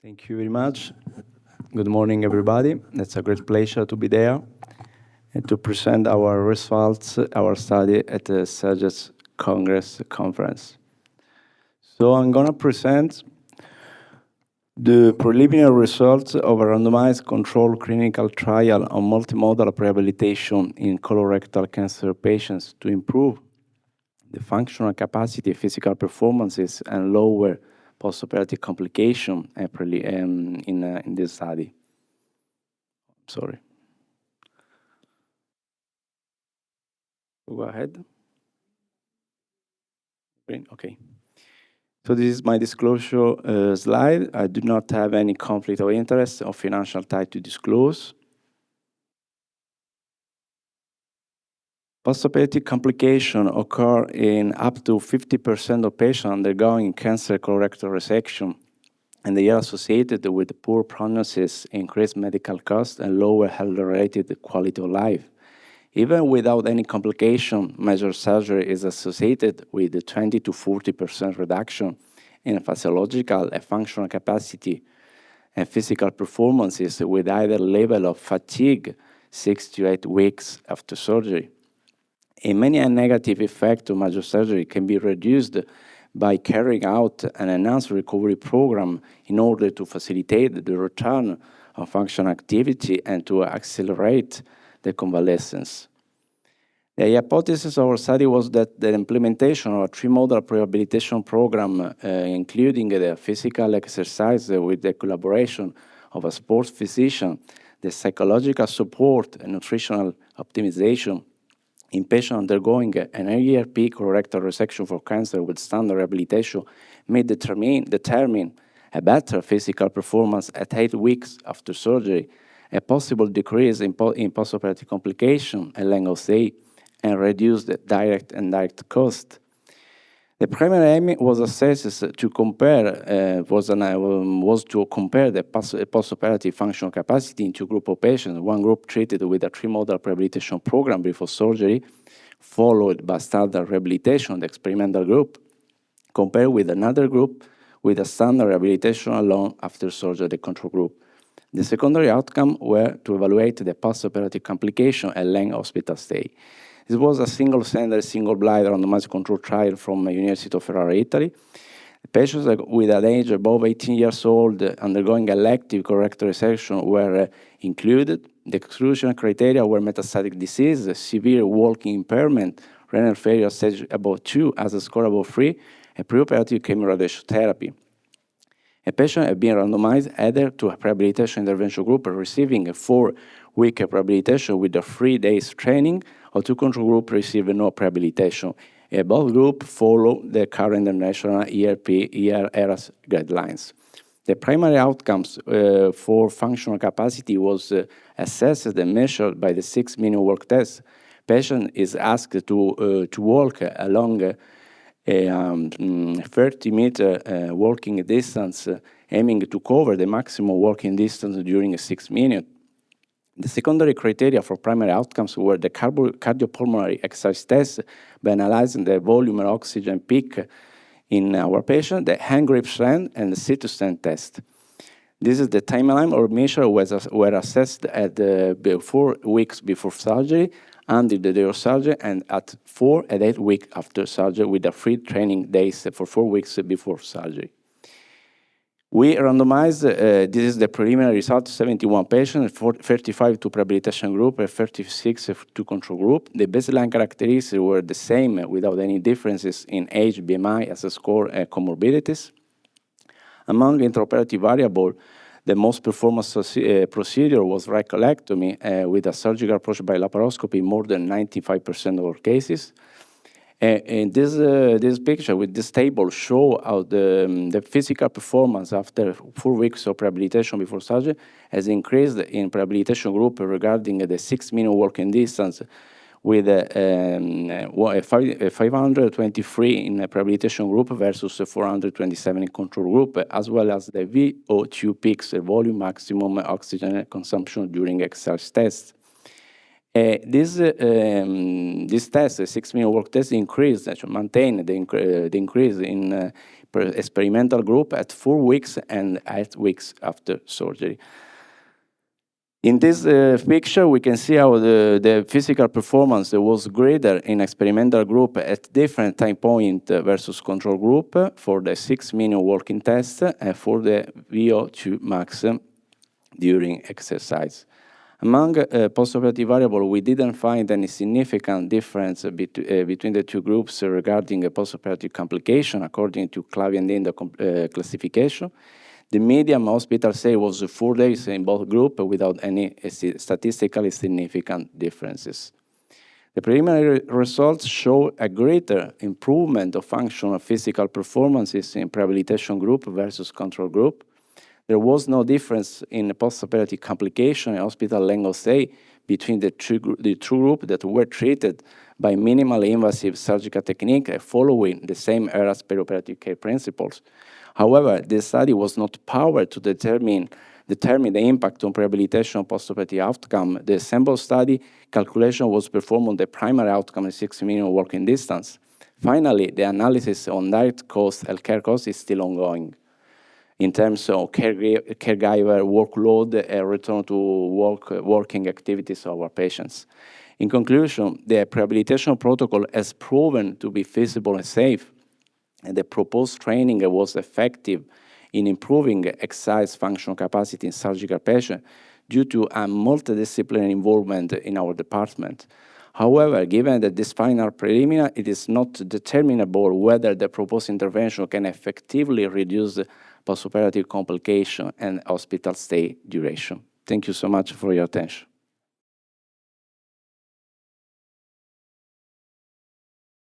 Thank you very much. Good morning, everybody. It's a great pleasure to be there and to present our results, our study at the Surgeons Congress conference. So I'm going to present the preliminary results of a randomized controlled clinical trial on multimodal prehabilitation in colorectal cancer patients to improve the functional capacity, physical performances, and lower postoperative complication in this study. Sorry. Go ahead. Okay. So this is my disclosure slide. I do not have any conflict of interest or financial tie to disclose. Postoperative complication occur in up to 50% of patients undergoing cancer colorectal resection, and they are associated with poor prognosis, increased medical costs, and lower health-related quality of life. Even without any complication, major surgery is associated with a 20 to 40% reduction in physiological and functional capacity and physical performances with either level of fatigue 6 to 8 weeks after surgery. A many negative effect of major surgery can be reduced by carrying out an enhanced recovery program in order to facilitate the return of functional activity and to accelerate the convalescence. The hypothesis of our study was that the implementation of a three-modal prehabilitation program, including the physical exercise with the collaboration of a sports physician, the psychological support and nutritional optimization in patients undergoing an ERP colorectal resection for cancer with standard rehabilitation may determine a better physical performance at 8 weeks after surgery, a possible decrease in postoperative complication and length of stay, and reduce the direct and indirect cost. The primary aim was to compare the postoperative functional capacity in two groups of patients. One group treated with a three-modal rehabilitation program before surgery, followed by standard rehabilitation, the experimental group, compared with another group with a standard rehabilitation alone after surgery, the control group. The secondary outcome were to evaluate the postoperative complication and length of hospital stay. This was a single-center, single-blind randomized controlled trial from the University of Ferrara, Italy. Patients with an age above 18 years old undergoing elective colorectal resection were included. The exclusion criteria were metastatic disease, severe walking impairment, renal failure stage above 2 as a score above 3, and preoperative chemoradiation therapy. A patient had been randomized either to a rehabilitation intervention group receiving a 4-week rehabilitation with a 3 days training, or to control group receiving no rehabilitation. Both groups follow the current international ERAS guidelines. The primary outcomes for functional capacity was assessed and measured by the 6-minute walk test. Patient is asked to walk along a 30-meter walking distance, aiming to cover the maximum walking distance during 6 minutes. The secondary criteria for primary outcomes were the cardiopulmonary exercise test by analyzing the volume and oxygen peak in our patient, the hand grip strength, and the sit-to-stand test. This is the timeline or measure were assessed at 4 weeks before surgery, under the day of surgery, and at 4 and 8 weeks after surgery with the free training days for 4 weeks before surgery. We randomized, this is the preliminary result, 71 patients, 35 to rehabilitation group and 36 to control group. The baseline characteristics were the same without any differences in age, BMI, as a score, and comorbidities. Among intraoperative variables, the most performance procedure was right colectomy with a surgical approach by laparoscopy more than 95% of all cases. And this picture with this table show how the physical performance after 4 weeks of rehabilitation before surgery has increased in rehabilitation group regarding the 6-minute walking distance with 523 in the rehabilitation group versus 427 in control group, as well as the VO2 peaks, volume maximum oxygen consumption during exercise tests. This test, the 6-minute walk test, increased, actually maintained the increase in experimental group at 4 weeks and 8 weeks after surgery. In this picture, we can see how the physical performance was greater in experimental group at different time point versus control group for the 6-minute walking test and for the VO2 max during exercise. Among postoperative variables, we didn't find any significant difference between the two groups regarding postoperative complication according to Clavier-Dindo classification. The median hospital stay was 4 days in both groups without any statistically significant differences. The preliminary results show a greater improvement of functional physical performances in prehabilitation group versus control group. There was no difference in postoperative complication and hospital length of stay between the two groups that were treated by minimally invasive surgical technique following the same ERAS perioperative care principles. However, the study was not powered to determine the impact on prehabilitation postoperative outcome. The sample study calculation was performed on the primary outcome in 6-minute walking distance. Finally, the analysis on direct cost, healthcare costs, is still ongoing in terms of caregiver workload and return to working activities of our patients. In conclusion, the prehabilitation protocol has proven to be feasible and safe, and the proposed training was effective in improving exercise functional capacity in surgical patients due to a multidisciplinary involvement in our department. However, given that this final preliminary, it is not determinable whether the proposed intervention can effectively reduce postoperative complication and hospital stay duration. Thank you so much for your attention.